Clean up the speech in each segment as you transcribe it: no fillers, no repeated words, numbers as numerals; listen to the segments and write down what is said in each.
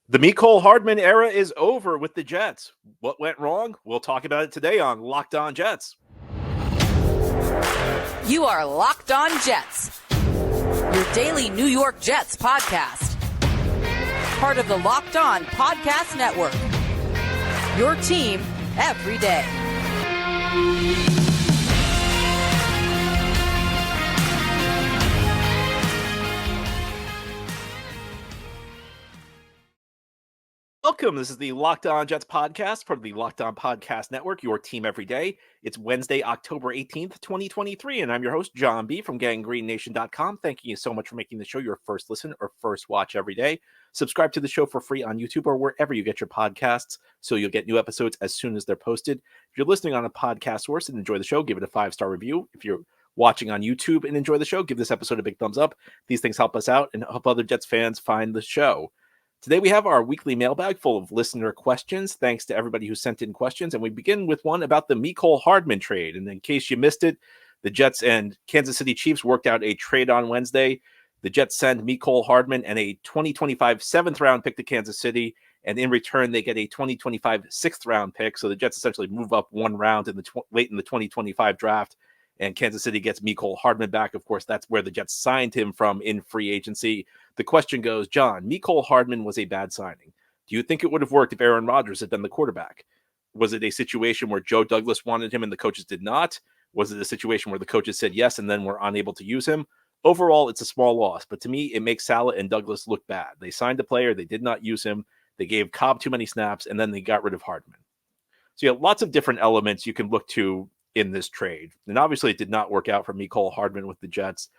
The Mecole Hardman era is over with the Jets. What went wrong? We'll talk about it today on Locked On Jets. You are Locked On Jets, your daily New York Jets podcast. Part of the Locked On Podcast Network, your team every day. Welcome. This is the Locked On Jets podcast, part of the Locked On Podcast Network, your team every day. It's Wednesday, October 18th, 2023, and I'm your host, John B. from GangGreenNation.com. Thanking you so much for making the show your first listen or first watch every day. Subscribe to the show for free on YouTube or wherever you get your podcasts so you'll get new episodes as soon as they're posted. If you're listening on a podcast source and enjoy the show, give it a 5-star review. If you're watching on YouTube and enjoy the show, give this episode a big thumbs up. These things help us out and help other Jets fans find the show. Today, we have our weekly mailbag full of listener questions. Thanks to everybody who sent in questions. And we begin with one about the Mecole Hardman trade. And in case you missed it, the Jets and Kansas City Chiefs worked out a trade on Wednesday. The Jets send Mecole Hardman and a 2025 7th-round pick to Kansas City. And in return, they get a 2025 6th-round pick. So the Jets essentially move up one round in the late in the 2025 draft. And Kansas City gets Mecole Hardman back. Of course, that's where the Jets signed him from in free agency. The question goes, John, Mecole Hardman was a bad signing. Do you think it would have worked if Aaron Rodgers had been the quarterback? Was it a situation where Joe Douglas wanted him and the coaches did not? Was it a situation where the coaches said yes and then were unable to use him? Overall, it's a small loss, but to me, it makes Saleh and Douglas look bad. They signed a player, they did not use him, they gave Cobb too many snaps, and then they got rid of Hardman. So you have lots of different elements you can look to in this trade. And obviously, it did not work out for Mecole Hardman with the Jets.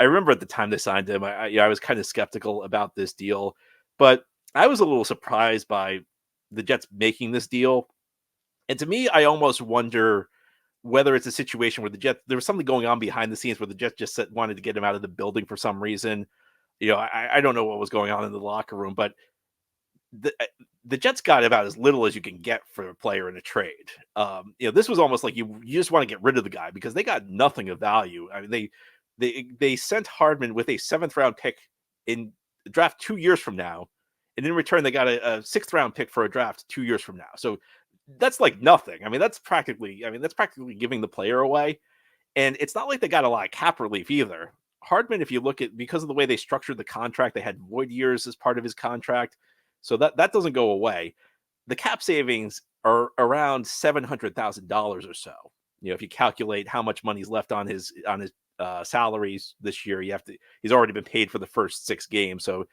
I remember at the time they signed him, I was kind of skeptical about this deal, but I was a little surprised by the Jets making this deal. And to me, I almost wonder whether it's a situation where there was something going on behind the scenes where the Jets just wanted to get him out of the building for some reason. I don't know what was going on in the locker room, but the Jets got about as little as you can get for a player in a trade. This was almost like you just want to get rid of the guy because they got nothing of value. I mean, they sent Hardman with a 7th-round pick in the draft 2 years from now, and in return they got a 6th-round pick for a draft 2 years from now. So that's like nothing. I mean, that's practically giving the player away, and it's not like they got a lot of cap relief either. Hardman, if you look at, because of the way they structured the contract, they had void years as part of his contract, so that doesn't go away. The cap savings are around $700,000 or so. If you calculate how much money's left on his salaries this year, he's already been paid for the first 6 games. So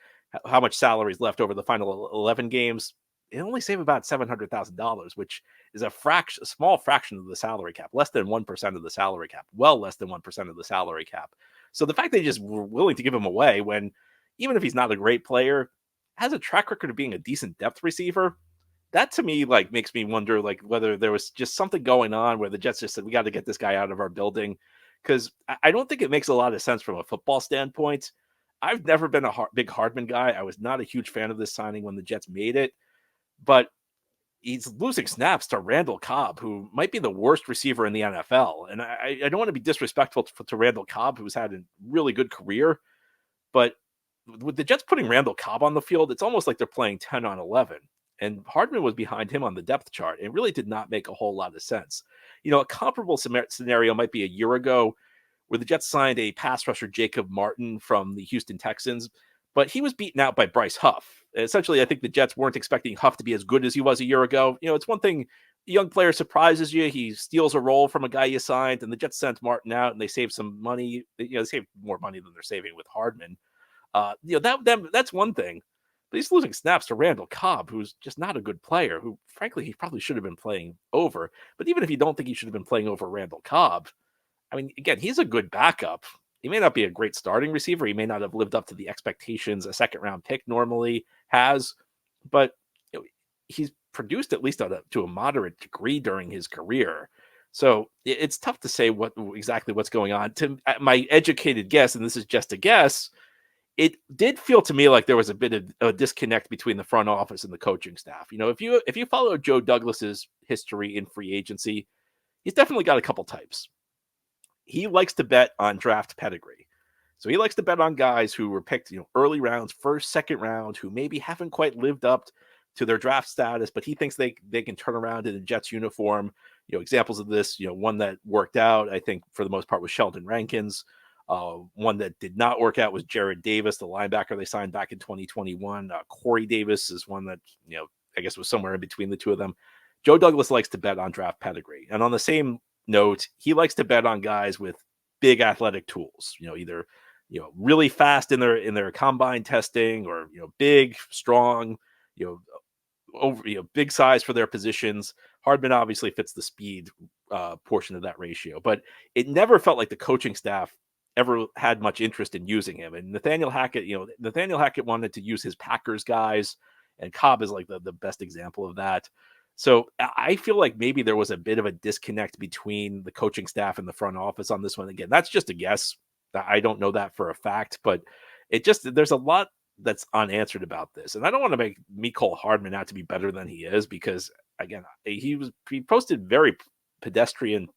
how much salary is left over the final 11 games? It only save about $700,000, which is a small fraction of the salary cap, less than 1% of the salary cap, well less than 1% of the salary cap. So the fact they just were willing to give him away when, even if he's not a great player, has a track record of being a decent depth receiver, that to me makes me wonder whether there was just something going on where the Jets just said, we got to get this guy out of our building. Because I don't think it makes a lot of sense from a football standpoint. I've never been a big Hardman guy. I was not a huge fan of this signing when the Jets made it. But he's losing snaps to Randall Cobb, who might be the worst receiver in the NFL. And I don't want to be disrespectful to Randall Cobb, who's had a really good career. But with the Jets putting Randall Cobb on the field, it's almost like they're playing 10 on 11. And Hardman was behind him on the depth chart. It really did not make a whole lot of sense. A comparable scenario might be a year ago where the Jets signed a pass rusher, Jacob Martin, from the Houston Texans, but he was beaten out by Bryce Huff. Essentially, I think the Jets weren't expecting Huff to be as good as he was a year ago. It's one thing, a young player surprises you. He steals a role from a guy you signed, and the Jets sent Martin out, and they saved some money. They saved more money than they're saving with Hardman. That's one thing. But he's losing snaps to Randall Cobb, who's just not a good player, who, frankly, he probably should have been playing over. But even if you don't think he should have been playing over Randall Cobb, I mean, again, he's a good backup. He may not be a great starting receiver. He may not have lived up to the expectations a 2nd-round pick normally has. But he's produced at least to a moderate degree during his career. So it's tough to say exactly what's going on. To my educated guess, and this is just a guess, it did feel to me like there was a bit of a disconnect between the front office and the coaching staff. If you follow Joe Douglas's history in free agency, he's definitely got a couple types. He likes to bet on draft pedigree. So he likes to bet on guys who were picked, early rounds, first, second round, who maybe haven't quite lived up to their draft status, but he thinks they can turn around in a Jets uniform. Examples of this, one that worked out, I think for the most part, was Sheldon Rankins. One that did not work out was Jared Davis, the linebacker they signed back in 2021. Corey Davis is one that, I guess was somewhere in between the two of them. Joe Douglas likes to bet on draft pedigree. And on the same note, he likes to bet on guys with big athletic tools, either, really fast in their combine testing, or, big, strong, over, big size for their positions. Hardman obviously fits the speed portion of that ratio, but it never felt like the coaching staff ever had much interest in using him. And Nathaniel Hackett wanted to use his Packers guys, and Cobb is like the best example of that. So I feel like maybe there was a bit of a disconnect between the coaching staff and the front office on this one. Again, that's just a guess. I don't know that for a fact, but there's a lot that's unanswered about this. And I don't want to make Mecole Hardman out to be better than he is, because again, he posted very pedestrian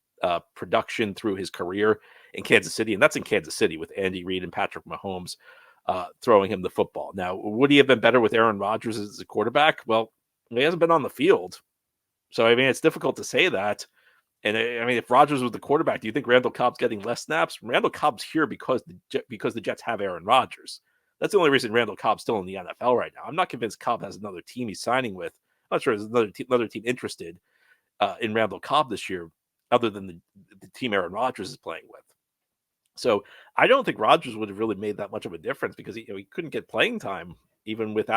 production through his career in Kansas City, and that's in Kansas City with Andy Reid and Patrick Mahomes throwing him the football. Now, would he have been better with Aaron Rodgers as a quarterback? Well, he hasn't been on the field. So, I mean, it's difficult to say that. And I mean, if Rodgers was the quarterback, do you think Randall Cobb's getting less snaps? Randall Cobb's here because the Jets have Aaron Rodgers. That's the only reason Randall Cobb's still in the NFL right now. I'm not convinced Cobb has another team he's signing with. I'm not sure there's another team interested in Randall Cobb this year, other than the team Aaron Rodgers is playing with. So I don't think Rodgers would have really made that much of a difference, because he couldn't get playing time even with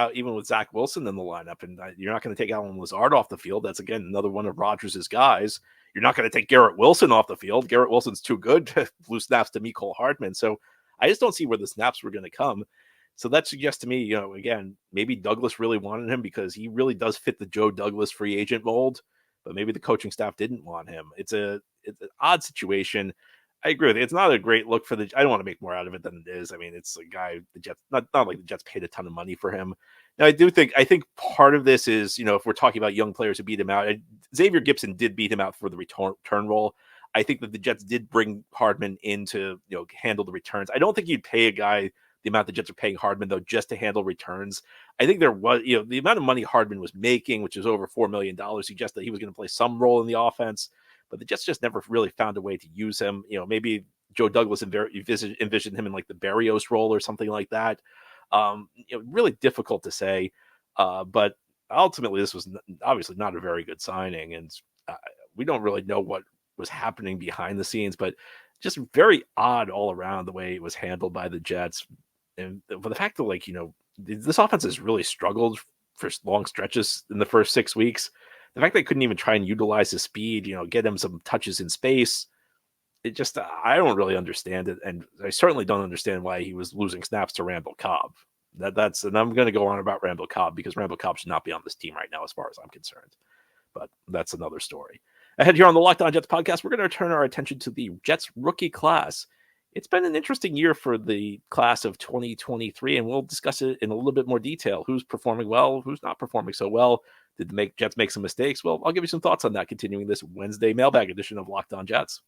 Zach Wilson in the lineup. And you're not going to take Alan Lazard off the field. That's, again, another one of Rodgers' guys. You're not going to take Garrett Wilson off the field. Garrett Wilson's too good to lose snaps to Mecole Hardman. So I just don't see where the snaps were going to come. So that suggests to me, again, maybe Douglas really wanted him because he really does fit the Joe Douglas free agent mold, but maybe the coaching staff didn't want him. It's an odd situation. I agree with you. It's not a great look for I don't want to make more out of it than it is. I mean, it's a guy the Jets, not like the Jets paid a ton of money for him. Now, I think part of this is, if we're talking about young players who beat him out, Xavier Gipson did beat him out for the return role. I think that the Jets did bring Hardman in to, handle the returns. I don't think you'd pay a guy the amount the Jets are paying Hardman, though, just to handle returns. I think there was, the amount of money Hardman was making, which is over $4 million, suggests that he was going to play some role in the offense. But the Jets just never really found a way to use him. Maybe Joe Douglas envisioned him in like the Berrios role or something like that. Really difficult to say. But ultimately, this was obviously not a very good signing. And we don't really know what was happening behind the scenes, but just very odd all around the way it was handled by the Jets. And for the fact that, this offense has really struggled for long stretches in the first 6 weeks. The fact they couldn't even try and utilize his speed, get him some touches in space, it just, I don't really understand it. And I certainly don't understand why he was losing snaps to Randall Cobb. And I'm going to go on about Randall Cobb because Randall Cobb should not be on this team right now, as far as I'm concerned. But that's another story. Ahead here on the Locked On Jets podcast, we're going to turn our attention to the Jets rookie class. It's been an interesting year for the class of 2023, and we'll discuss it in a little bit more detail. Who's performing well, who's not performing so well. Did the Jets make some mistakes? Well, I'll give you some thoughts on that continuing this Wednesday mailbag edition of Locked On Jets.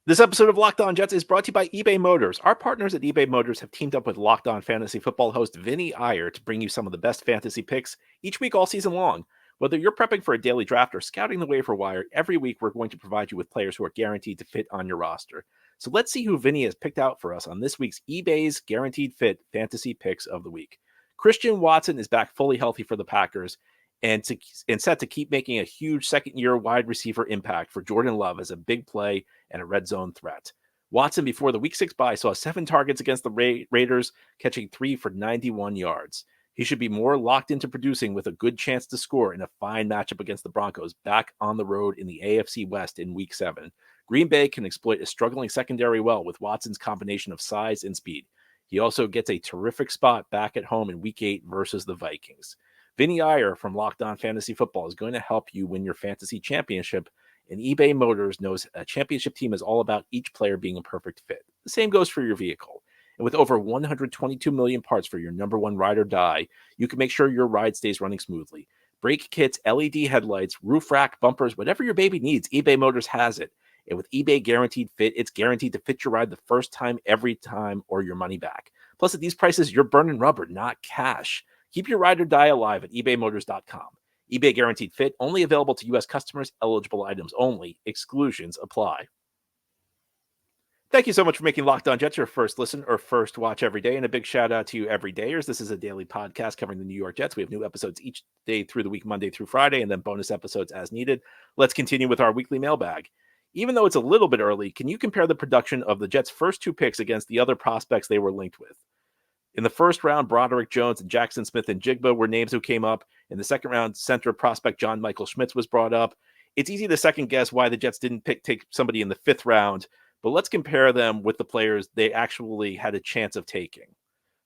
This episode of Locked On Jets is brought to you by eBay Motors. Our partners at eBay Motors have teamed up with Locked On Fantasy Football host Vinny Iyer to bring you some of the best fantasy picks each week all season long. Whether you're prepping for a daily draft or scouting the waiver wire, every week we're going to provide you with players who are guaranteed to fit on your roster. So let's see who Vinny has picked out for us on this week's eBay's Guaranteed Fit Fantasy Picks of the Week. Christian Watson is back fully healthy for the Packers and set to keep making a huge second-year wide receiver impact for Jordan Love as a big play and a red zone threat. Watson, before the Week 6 bye, saw 7 targets against the Raiders, catching 3 for 91 yards. He should be more locked into producing with a good chance to score in a fine matchup against the Broncos back on the road in the AFC West in Week 7. Green Bay can exploit a struggling secondary well with Watson's combination of size and speed. He also gets a terrific spot back at home in Week 8 versus the Vikings. Vinny Iyer from Locked On Fantasy Football is going to help you win your fantasy championship, and eBay Motors knows a championship team is all about each player being a perfect fit. The same goes for your vehicle. And with over 122 million parts for your number one ride or die, you can make sure your ride stays running smoothly. Brake kits, LED headlights, roof rack, bumpers, whatever your baby needs, eBay Motors has it. And with eBay Guaranteed Fit, it's guaranteed to fit your ride the first time, every time, or your money back. Plus, at these prices, you're burning rubber, not cash. Keep your ride or die alive at ebaymotors.com. eBay Guaranteed Fit, only available to U.S. customers, eligible items only. Exclusions apply. Thank you so much for making Locked On Jets your first listen or first watch every day. And a big shout out to you everydayers. This is a daily podcast covering the New York Jets. We have new episodes each day through the week, Monday through Friday, and then bonus episodes as needed. Let's continue with our weekly mailbag. Even though it's a little bit early, can you compare the production of the Jets' first two picks against the other prospects they were linked with? In the first round, Broderick Jones and Jackson Smith-Njigba were names who came up. In the second round, center prospect John Michael Schmitz was brought up. It's easy to second guess why the Jets didn't take somebody in the fifth round, but let's compare them with the players they actually had a chance of taking.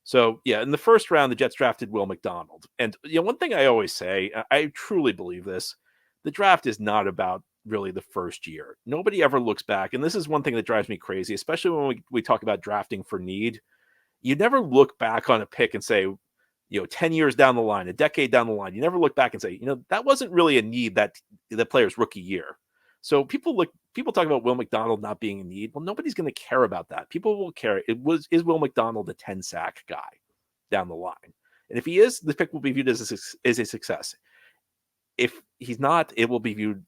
So, yeah, in the first round, the Jets drafted Will McDonald. And, one thing I always say, I truly believe this, the draft is not about really the first year. Nobody ever looks back. And this is one thing that drives me crazy, especially when we talk about drafting for need. You never look back on a pick and say, 10 years down the line, a decade down the line, you never look back and say, that wasn't really a need that the player's rookie year. So people talk about Will McDonald not being in need. Well, nobody's going to care about that. People will care. Is Will McDonald a 10-sack guy down the line? And if he is, the pick will be viewed as a success. If he's not, it will be viewed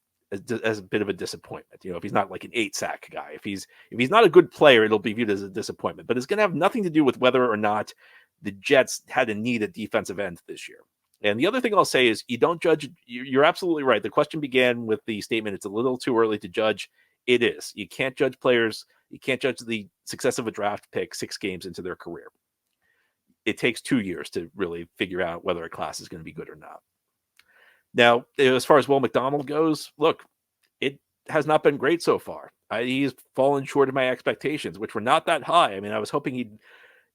as a bit of a disappointment. If he's not like an 8-sack guy, if he's not a good player, it'll be viewed as a disappointment. But it's going to have nothing to do with whether or not the Jets had a need at defensive end this year. And the other thing I'll say is you don't judge. You're absolutely right. The question began with the statement, it's a little too early to judge. It is. You can't judge players. You can't judge the success of a draft pick 6 games into their career. It takes 2 years to really figure out whether a class is going to be good or not. Now, as far as Will McDonald goes, look, it has not been great so far. He's fallen short of my expectations, which were not that high. I mean, I was hoping he'd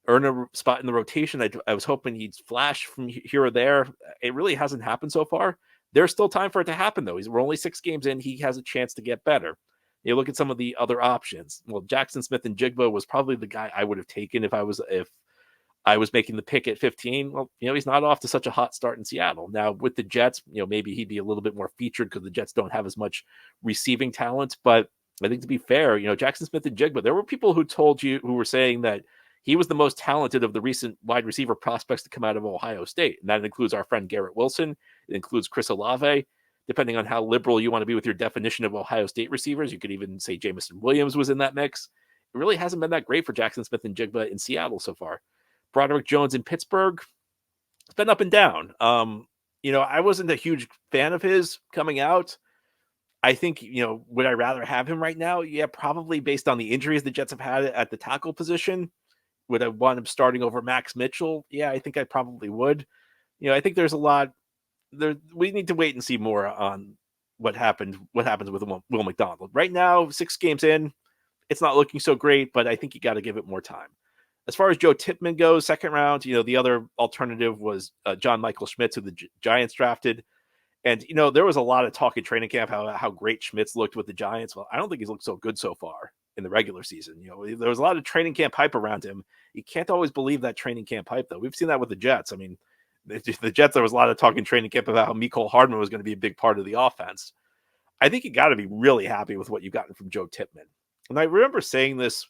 earn a spot in the rotation. I was hoping he'd flash from here or there. It really hasn't happened so far. There's still time for it to happen, though. We're only 6 games in. He has a chance to get better. You look at some of the other options. Well, Jackson Smith-Njigba was probably the guy I would have taken if I was making the pick at 15. Well, he's not off to such a hot start in Seattle. Now with the Jets, maybe he'd be a little bit more featured because the Jets don't have as much receiving talent. But I think to be fair, Jackson Smith-Njigba, there were people who were saying that he was the most talented of the recent wide receiver prospects to come out of Ohio State. And that includes our friend Garrett Wilson. It includes Chris Olave. Depending on how liberal you want to be with your definition of Ohio State receivers, you could even say Jamison Williams was in that mix. It really hasn't been that great for Jackson Smith-Njigba in Seattle so far. Broderick Jones in Pittsburgh, it's been up and down. I wasn't a huge fan of his coming out. I think, would I rather have him right now? Yeah, probably based on the injuries the Jets have had at the tackle position. Would I want him starting over Max Mitchell? Yeah, I think I probably would. I think there's a lot there. We need to wait and see more on what happens with Will McDonald. Right now, 6 games in, it's not looking so great, but I think you got to give it more time. As far as Joe Tippmann goes, second round, the other alternative was John Michael Schmitz, who the Giants drafted. And, there was a lot of talk in training camp how great Schmitz looked with the Giants. Well, I don't think he's looked so good so far in the regular season. There was a lot of training camp hype around him. You can't always believe that training camp hype, though. We've seen that with the Jets. I mean, the Jets, there was a lot of talk in training camp about how Mecole Hardman was going to be a big part of the offense. I think you got to be really happy with what you've gotten from Joe Tippmann. And I remember saying this,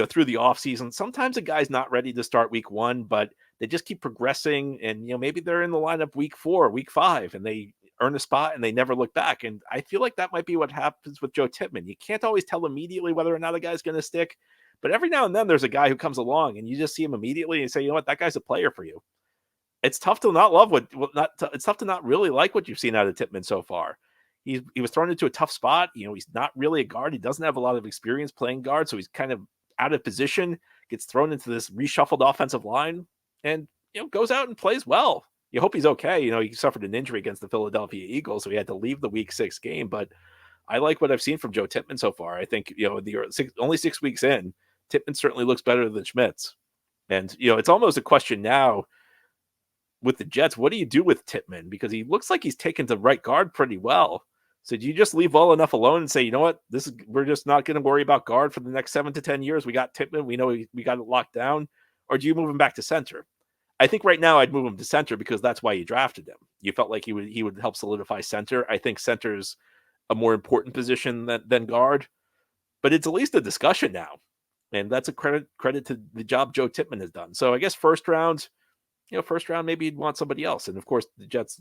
through the offseason, sometimes a guy's not ready to start week 1, but they just keep progressing. And, maybe they're in the lineup week 4, week 5, and they earn a spot and they never look back. And I feel like that might be what happens with Joe Tippmann. You can't always tell immediately whether or not a guy's going to stick, but every now and then there's a guy who comes along and you just see him immediately and say, you know what, that guy's a player for you. It's tough to not love it's tough to not really like what you've seen out of Tippmann so far. He was thrown into a tough spot. He's not really a guard. He doesn't have a lot of experience playing guard. So he's kind of out of position, gets thrown into this reshuffled offensive line and, goes out and plays well. You hope he's okay. He suffered an injury against the Philadelphia Eagles, so he had to leave the week 6 game, but I like what I've seen from Joe Tippmann so far. I think, only 6 weeks in, Tippmann certainly looks better than Schmitz. And, it's almost a question now with the Jets. What do you do with Tippmann? Because he looks like he's taken to right guard pretty well. So do you just leave well enough alone and say, you know what, we're just not going to worry about guard for the next 7 to 10 years. We got Tippmann. We know we got it locked down. Or do you move him back to center? I think right now I'd move him to center because that's why you drafted him. You felt like he would help solidify center. I think center's a more important position than guard. but it's at least a discussion now. And that's a credit to the job Joe Tippmann has done. So I guess first round, maybe you'd want somebody else. And of course, the Jets,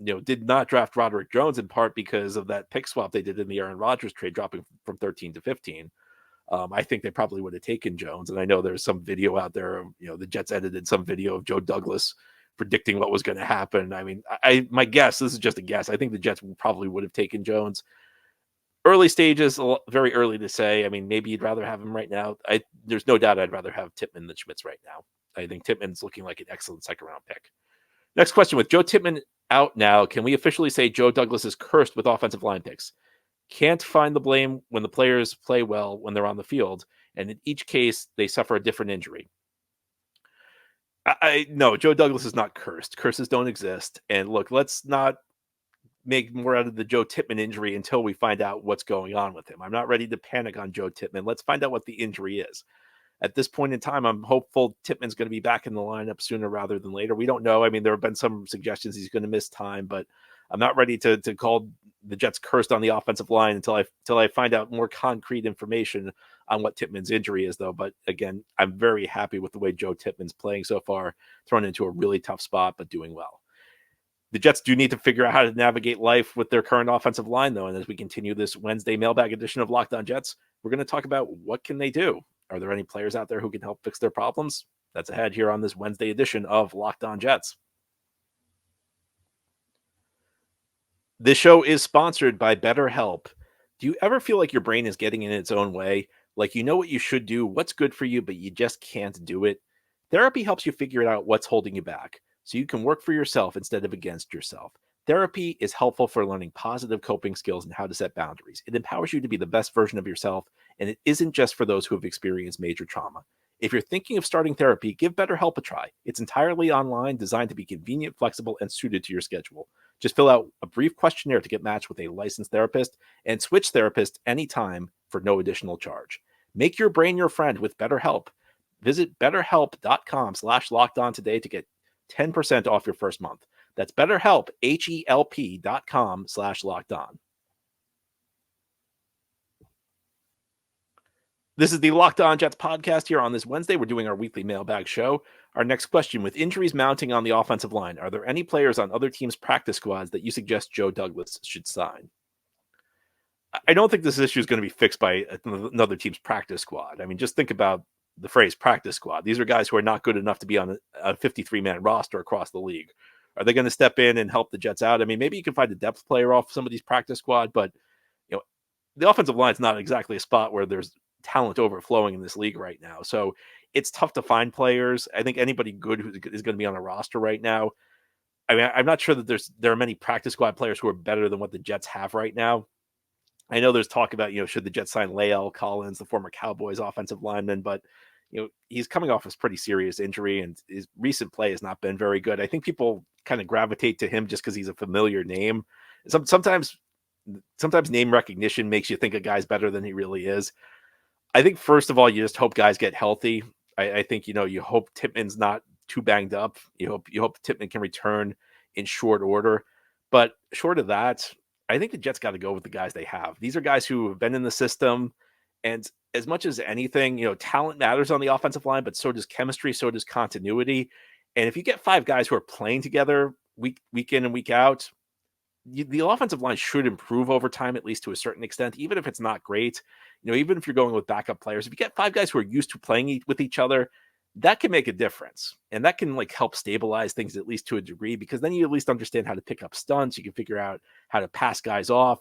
did not draft Roderick Jones in part because of that pick swap they did in the Aaron Rodgers trade, dropping from 13 to 15. I think they probably would have taken Jones. And I know there's some video out there, the Jets edited some video of Joe Douglas predicting what was going to happen. I mean, my guess, this is just a guess, I think the Jets probably would have taken Jones. Early stages, very early to say. I mean, maybe you'd rather have him right now. There's no doubt I'd rather have Tippmann than Schmitz right now. I think Tippmann's looking like an excellent second-round pick. Next question, with Joe Tippmann out now, can we officially say Joe Douglas is cursed with offensive line picks? Can't find the blame when the players play well when they're on the field, and in each case, they suffer a different injury. No, Joe Douglas is not cursed. Curses don't exist. And look, let's not make more out of the Joe Tippmann injury until we find out what's going on with him. I'm not ready to panic on Joe Tippmann. Let's find out what the injury is. At this point in time, I'm hopeful Tippmann's going to be back in the lineup sooner rather than later. We don't know. I mean, there have been some suggestions he's going to miss time, but I'm not ready to call the Jets cursed on the offensive line until I find out more concrete information on what Tippmann's injury is, though. But again, I'm very happy with the way Joe Tippmann's playing so far, thrown into a really tough spot, but doing well. The Jets do need to figure out how to navigate life with their current offensive line, though. And as we continue this Wednesday mailbag edition of Locked On Jets, we're going to talk about what can they do. Are there any players out there who can help fix their problems? That's ahead here on this Wednesday edition of Locked On Jets. This show is sponsored by BetterHelp. Do you ever feel like your brain is getting in its own way? Like you know what you should do, what's good for you, but you just can't do it? Therapy helps you figure out what's holding you back, so you can work for yourself instead of against yourself. Therapy is helpful for learning positive coping skills and how to set boundaries. It empowers you to be the best version of yourself, and it isn't just for those who have experienced major trauma. If you're thinking of starting therapy, give BetterHelp a try. It's entirely online, designed to be convenient, flexible, and suited to your schedule. Just fill out a brief questionnaire to get matched with a licensed therapist and switch therapists anytime for no additional charge. Make your brain your friend with BetterHelp. Visit betterhelp.com/lockedon today to get 10% off your first month. That's BetterHelp, HELP.com/lockedon. This is the Locked On Jets podcast here on this Wednesday. We're doing our weekly mailbag show. Our next question, with injuries mounting on the offensive line, are there any players on other teams' practice squads that you suggest Joe Douglas should sign? I don't think this issue is going to be fixed by another team's practice squad. I mean, just think about the phrase practice squad. These are guys who are not good enough to be on a 53-man roster across the league. Are they going to step in and help the Jets out? I mean, maybe you can find a depth player off somebody's practice squad, but the offensive line is not exactly a spot where there's talent overflowing in this league right now. So it's tough to find players. I think anybody good who is going to be on a roster right now. I mean, I'm not sure that there are many practice squad players who are better than what the Jets have right now. I know there's talk about, should the Jets sign Lael Collins, the former Cowboys offensive lineman, but he's coming off a pretty serious injury and his recent play has not been very good. I think people kind of gravitate to him just because he's a familiar name. Sometimes name recognition makes you think a guy's better than he really is. I think, first of all, you just hope guys get healthy. I think, you hope Tippmann's not too banged up. You hope Tippmann can return in short order. But short of that, I think the Jets got to go with the guys they have. These are guys who have been in the system. And as much as anything, talent matters on the offensive line, but so does chemistry, so does continuity. And if you get 5 guys who are playing together week in and week out, the offensive line should improve over time, at least to a certain extent, even if it's not great. Even if you're going with backup players, if you get 5 guys who are used to playing with each other, that can make a difference. And that can help stabilize things at least to a degree, because then you at least understand how to pick up stunts. You can figure out how to pass guys off.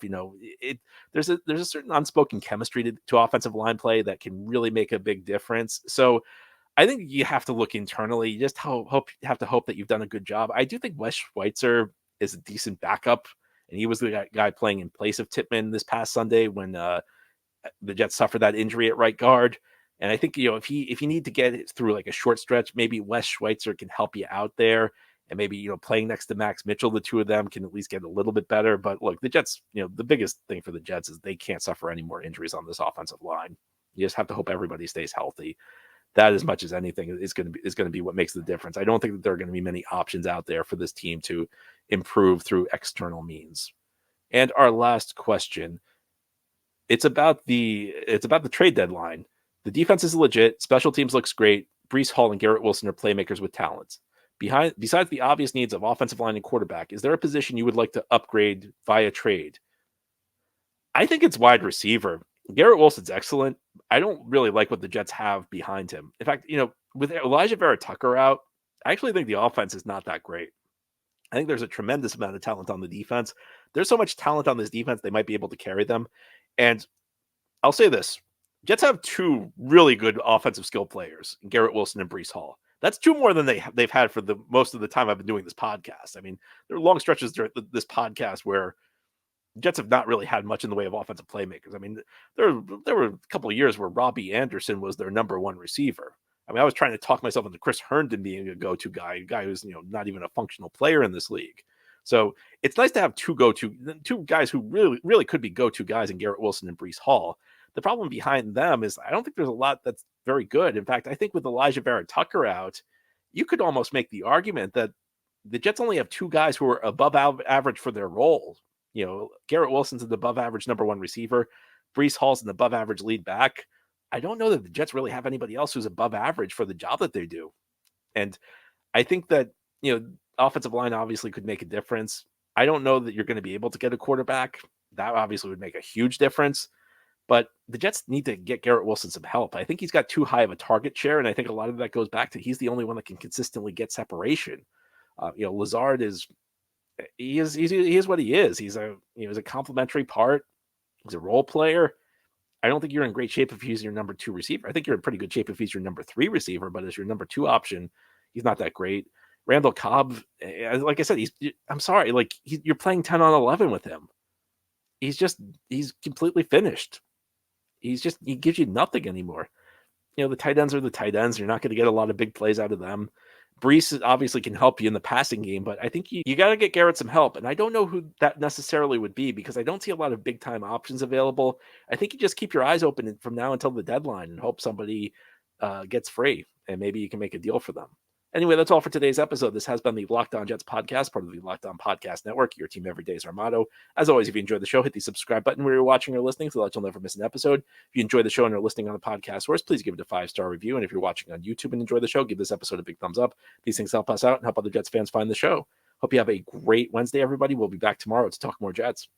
There's a certain unspoken chemistry to offensive line play that can really make a big difference. So I think you have to look internally. You just have to hope that you've done a good job. I do think Wes Schweitzer is a decent backup, and he was the guy playing in place of Tippmann this past Sunday when the Jets suffered that injury at right guard. And I think, if you need to get it through a short stretch, maybe Wes Schweitzer can help you out there. And maybe, playing next to Max Mitchell, the two of them can at least get a little bit better. But look, the Jets, the biggest thing for the Jets is they can't suffer any more injuries on this offensive line. You just have to hope everybody stays healthy. That, as much as anything, is going to be what makes the difference. I don't think that there are going to be many options out there for this team to improve through external means. And our last question, It's about the trade deadline. The defense is legit. Special teams looks great. Breece Hall and Garrett Wilson are playmakers with talents. Besides the obvious needs of offensive line and quarterback, is there a position you would like to upgrade via trade? I think it's wide receiver. Garrett Wilson's excellent. I don't really like what the Jets have behind him. In fact, with Elijah Vera Tucker out, I actually think the offense is not that great. I think there's a tremendous amount of talent on the defense. There's so much talent on this defense, they might be able to carry them. And I'll say this. Jets have two really good offensive skill players, Garrett Wilson and Breece Hall. That's two more than they've had for the most of the time I've been doing this podcast. I mean, there are long stretches during this podcast where Jets have not really had much in the way of offensive playmakers. I mean, there were a couple of years where Robbie Anderson was their number one receiver. I mean, I was trying to talk myself into Chris Herndon being a go-to guy, a guy who's not even a functional player in this league. So it's nice to have two guys who really could be go-to guys in Garrett Wilson and Breece Hall. The problem behind them is I don't think there's a lot that's very good. In fact, I think with Elijah Vera Tucker out, you could almost make the argument that the Jets only have two guys who are above average for their role. Garrett Wilson's an above average number one receiver. Breece Hall's an above average lead back. I don't know that the Jets really have anybody else who's above average for the job that they do. And I think that, offensive line obviously could make a difference. I don't know that you're going to be able to get a quarterback. That obviously would make a huge difference. But the Jets need to get Garrett Wilson some help. I think he's got too high of a target share, and I think a lot of that goes back to he's the only one that can consistently get separation. Lazard is what he is. He's a complementary part. He's a role player. I don't think you're in great shape if he's your number two receiver. I think you're in pretty good shape if he's your number three receiver, but as your number two option, he's not that great. Randall Cobb, like I said, I'm sorry, you're playing 10 on 11 with him. He's completely finished. He gives you nothing anymore. The tight ends are the tight ends. You're not going to get a lot of big plays out of them. Breece obviously can help you in the passing game, but I think you got to get Garrett some help. And I don't know who that necessarily would be because I don't see a lot of big time options available. I think you just keep your eyes open from now until the deadline and hope somebody gets free and maybe you can make a deal for them. Anyway, that's all for today's episode. This has been the Locked On Jets podcast, part of the Locked On Podcast Network. Your team every day is our motto. As always, if you enjoyed the show, hit the subscribe button where you're watching or listening so that you'll never miss an episode. If you enjoy the show and are listening on the podcast source, please give it a 5-star review. And if you're watching on YouTube and enjoy the show, give this episode a big thumbs up. These things help us out and help other Jets fans find the show. Hope you have a great Wednesday, everybody. We'll be back tomorrow to talk more Jets.